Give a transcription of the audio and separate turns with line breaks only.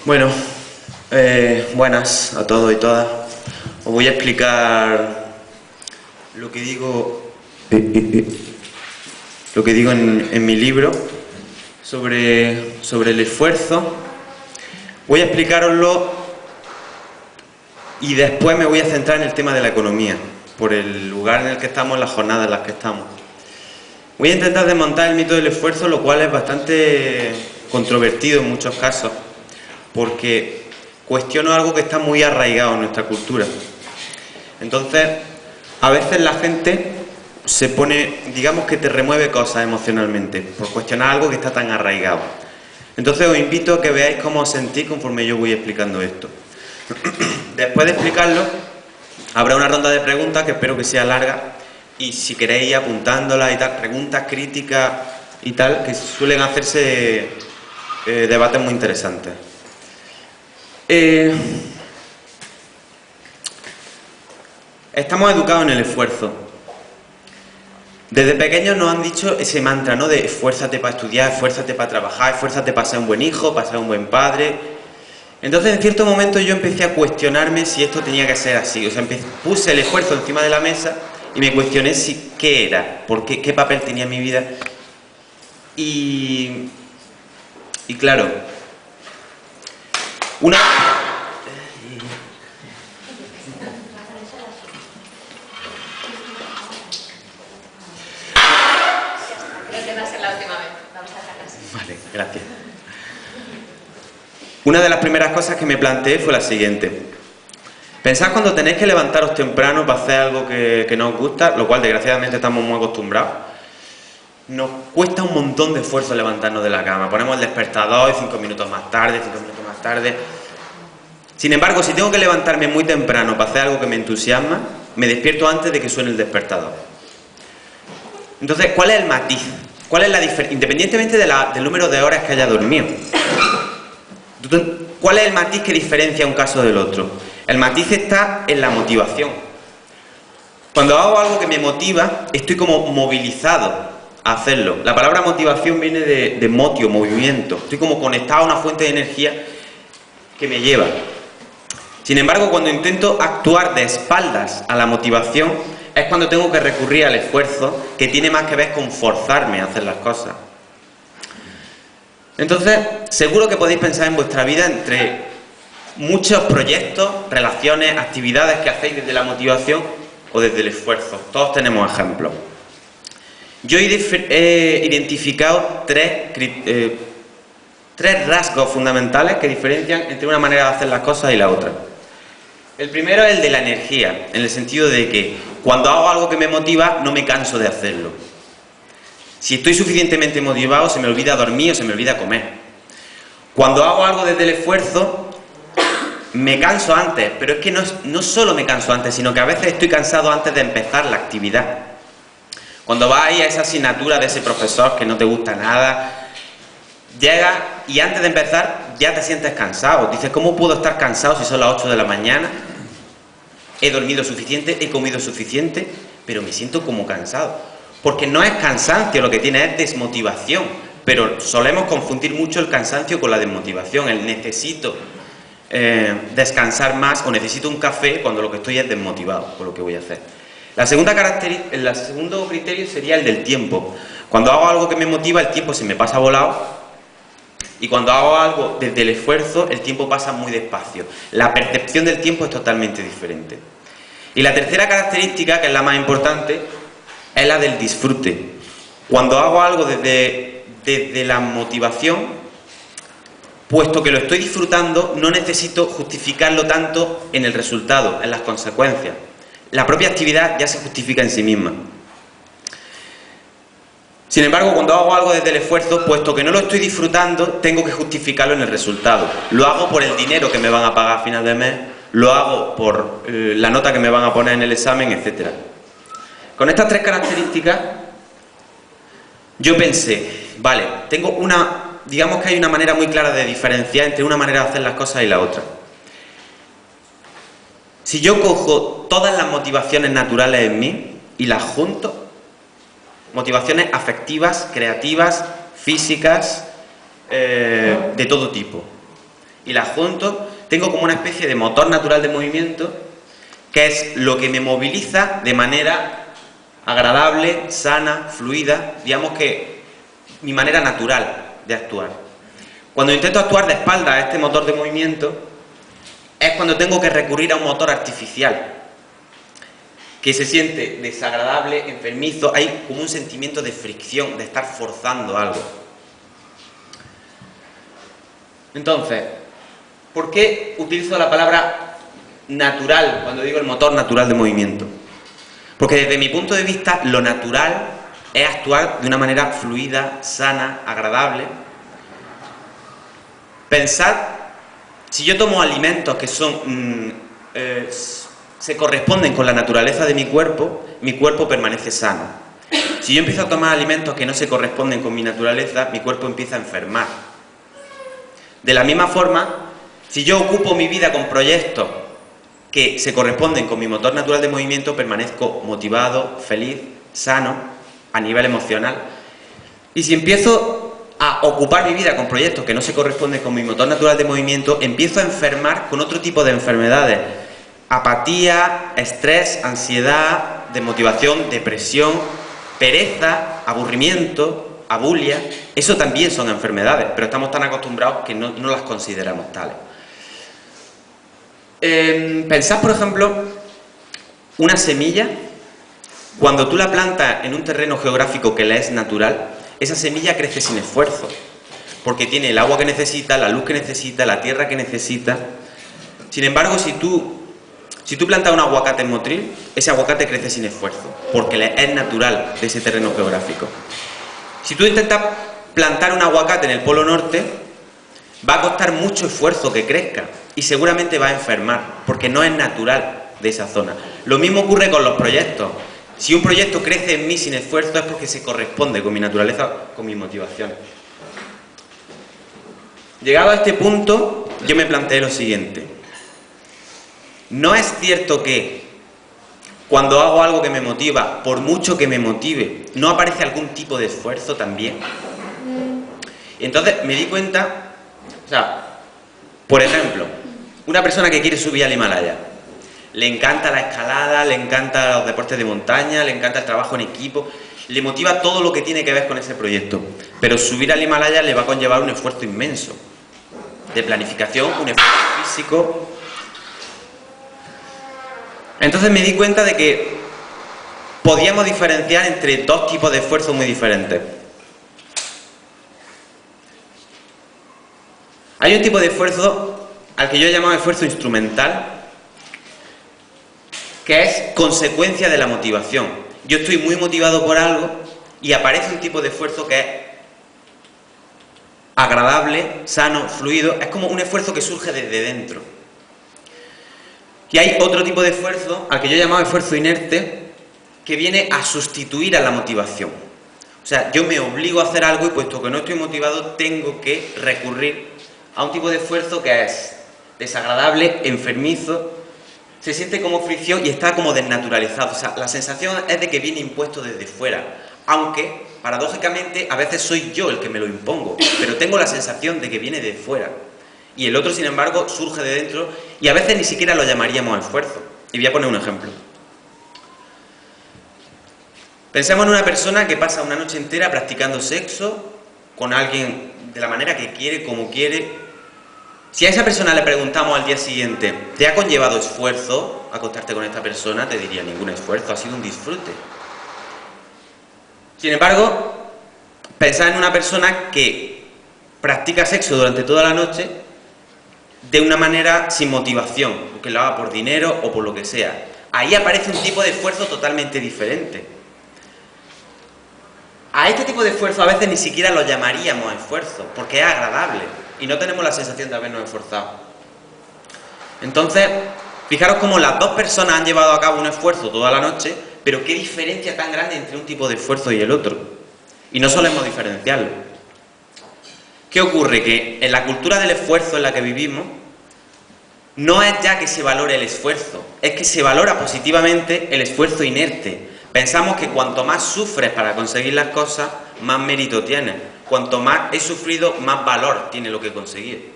Bueno, buenas a todos y todas. Os voy a explicar lo que digo, en mi libro sobre el esfuerzo. Voy a explicároslo y después me voy a centrar en el tema de la economía, por el lugar en el que estamos, en las jornadas en las que estamos. Voy a intentar desmontar el mito del esfuerzo, lo cual es bastante controvertido en muchos casos, porque cuestiono algo que está muy arraigado en nuestra cultura. Entonces, a veces la gente se pone, digamos que te remueve cosas emocionalmente, por cuestionar algo que está tan arraigado. Entonces os invito a que veáis cómo os sentís conforme yo voy explicando esto. Después de explicarlo, habrá una ronda de preguntas que espero que sea larga, y si queréis ir apuntándolas y tal, preguntas críticas y tal, que suelen hacerse debates muy interesantes. Estamos educados en el esfuerzo. Desde pequeños nos han dicho ese mantra, ¿no? De esfuérzate para estudiar, esfuérzate para trabajar, esfuérzate para ser un buen hijo, para ser un buen padre. Entonces, en cierto momento yo empecé a cuestionarme si esto tenía que ser así. O sea, puse el esfuerzo encima de la mesa y me cuestioné si qué era, qué papel tenía en mi vida. Y claro, una... Vale, gracias. Una de las primeras cosas que me planteé fue la siguiente. Pensad cuando tenéis que levantaros temprano para hacer algo que no os gusta, lo cual desgraciadamente estamos muy acostumbrados. Nos cuesta un montón de esfuerzo levantarnos de la cama. Ponemos el despertador y 5 minutos más tarde, 5 minutos más tarde. Sin embargo, si tengo que levantarme muy temprano para hacer algo que me entusiasma, me despierto antes de que suene el despertador. Entonces, ¿cuál es el matiz? ¿Cuál es la diferencia? Independientemente del número de horas que haya dormido. ¿Cuál es el matiz que diferencia un caso del otro? El matiz está en la motivación. Cuando hago algo que me motiva, estoy como movilizado a hacerlo. La palabra motivación viene de motio, movimiento. Estoy como conectado a una fuente de energía que me lleva. Sin embargo, cuando intento actuar de espaldas a la motivación, es cuando tengo que recurrir al esfuerzo, que tiene más que ver con forzarme a hacer las cosas. Entonces, seguro que podéis pensar en vuestra vida entre muchos proyectos, relaciones, actividades que hacéis desde la motivación o desde el esfuerzo. Todos tenemos ejemplos. Yo he identificado tres rasgos fundamentales que diferencian entre una manera de hacer las cosas y la otra. El primero es el de la energía, en el sentido de que cuando hago algo que me motiva, no me canso de hacerlo. Si estoy suficientemente motivado, se me olvida dormir o se me olvida comer. Cuando hago algo desde el esfuerzo, me canso antes, pero es que no solo me canso antes, sino que a veces estoy cansado antes de empezar la actividad. Cuando vas ahí a esa asignatura de ese profesor que no te gusta nada, llegas y antes de empezar ya te sientes cansado. Dices, ¿cómo puedo estar cansado si son las 8 de la mañana? He dormido suficiente, he comido suficiente, pero me siento como cansado. Porque no es cansancio, lo que tiene es desmotivación. Pero solemos confundir mucho el cansancio con la desmotivación. El necesito descansar más o necesito un café cuando lo que estoy es desmotivado por lo que voy a hacer. El segundo criterio sería el del tiempo. Cuando hago algo que me motiva, el tiempo se me pasa volado. Y cuando hago algo desde el esfuerzo, el tiempo pasa muy despacio. La percepción del tiempo es totalmente diferente. Y la tercera característica, que es la más importante, es la del disfrute. Cuando hago algo desde la motivación, puesto que lo estoy disfrutando, no necesito justificarlo tanto en el resultado, en las consecuencias. La propia actividad ya se justifica en sí misma. Sin embargo, cuando hago algo desde el esfuerzo, puesto que no lo estoy disfrutando, tengo que justificarlo en el resultado. Lo hago por el dinero que me van a pagar a final de mes, lo hago por la nota que me van a poner en el examen, etc. Con estas tres características, yo pensé, vale, digamos que hay una manera muy clara de diferenciar entre una manera de hacer las cosas y la otra. Si yo cojo todas las motivaciones naturales en mí y las junto, motivaciones afectivas, creativas, físicas, de todo tipo, y las junto, tengo como una especie de motor natural de movimiento, que es lo que me moviliza de manera agradable, sana, fluida, digamos que mi manera natural de actuar. Cuando intento actuar de espaldas a este motor de movimiento, es cuando tengo que recurrir a un motor artificial, que se siente desagradable, enfermizo, hay como un sentimiento de fricción, de estar forzando algo. Entonces, ¿por qué utilizo la palabra natural cuando digo el motor natural de movimiento? Porque desde mi punto de vista, lo natural es actuar de una manera fluida, sana, agradable. Pensad, si yo tomo alimentos que se corresponden con la naturaleza de mi cuerpo permanece sano. Si yo empiezo a tomar alimentos que no se corresponden con mi naturaleza, mi cuerpo empieza a enfermar. De la misma forma, si yo ocupo mi vida con proyectos que se corresponden con mi motor natural de movimiento, permanezco motivado, feliz, sano, a nivel emocional. Y si empiezo a ocupar mi vida con proyectos que no se corresponden con mi motor natural de movimiento, empiezo a enfermar con otro tipo de enfermedades. Apatía, estrés, ansiedad, desmotivación, depresión, pereza, aburrimiento, abulia. Eso también son enfermedades, pero estamos tan acostumbrados que no las consideramos tales. Pensad, por ejemplo, una semilla. Cuando tú la plantas en un terreno geográfico que le es natural, esa semilla crece sin esfuerzo, porque tiene el agua que necesita, la luz que necesita, la tierra que necesita. Sin embargo, si tú plantas un aguacate en Motril, ese aguacate crece sin esfuerzo, porque es natural de ese terreno geográfico. Si tú intentas plantar un aguacate en el Polo Norte, va a costar mucho esfuerzo que crezca y seguramente va a enfermar, porque no es natural de esa zona. Lo mismo ocurre con los proyectos. Si un proyecto crece en mí sin esfuerzo es porque se corresponde con mi naturaleza, con mis motivaciones. Llegado a este punto, yo me planteé lo siguiente. ¿No es cierto que cuando hago algo que me motiva, por mucho que me motive, no aparece algún tipo de esfuerzo también? Y entonces me di cuenta, por ejemplo, una persona que quiere subir al Himalaya, le encanta la escalada, le encantan los deportes de montaña, le encanta el trabajo en equipo, le motiva todo lo que tiene que ver con ese proyecto, pero subir al Himalaya le va a conllevar un esfuerzo inmenso, de planificación, un esfuerzo físico. Entonces me di cuenta de que podíamos diferenciar entre dos tipos de esfuerzos muy diferentes. Hay un tipo de esfuerzo al que yo he llamado esfuerzo instrumental, que es consecuencia de la motivación. Yo estoy muy motivado por algo y aparece un tipo de esfuerzo que es agradable, sano, fluido. Es como un esfuerzo que surge desde dentro. Y hay otro tipo de esfuerzo, al que yo he llamado esfuerzo inerte, que viene a sustituir a la motivación. O sea, yo me obligo a hacer algo y puesto que no estoy motivado, tengo que recurrir a un tipo de esfuerzo que es desagradable, enfermizo, se siente como fricción y está como desnaturalizado. O sea, la sensación es de que viene impuesto desde fuera, aunque, paradójicamente, a veces soy yo el que me lo impongo, pero tengo la sensación de que viene de fuera. Y el otro, sin embargo, surge de dentro y a veces ni siquiera lo llamaríamos esfuerzo. Y voy a poner un ejemplo. Pensemos en una persona que pasa una noche entera practicando sexo con alguien de la manera que quiere, como quiere. Si a esa persona le preguntamos al día siguiente, ¿te ha conllevado esfuerzo acostarte con esta persona? Te diría, ningún esfuerzo, ha sido un disfrute. Sin embargo, pensad en una persona que practica sexo durante toda la noche de una manera sin motivación, porque lo haga por dinero o por lo que sea. Ahí aparece un tipo de esfuerzo totalmente diferente. A este tipo de esfuerzo a veces ni siquiera lo llamaríamos esfuerzo, porque es agradable y no tenemos la sensación de habernos esforzado. Entonces, fijaros cómo las dos personas han llevado a cabo un esfuerzo toda la noche, pero qué diferencia tan grande entre un tipo de esfuerzo y el otro. Y no solemos diferenciarlo. ¿Qué ocurre? Que en la cultura del esfuerzo en la que vivimos, no es ya que se valore el esfuerzo, es que se valora positivamente el esfuerzo inerte. Pensamos que cuanto más sufres para conseguir las cosas, más mérito tienes. Cuanto más he sufrido, más valor tiene lo que conseguir.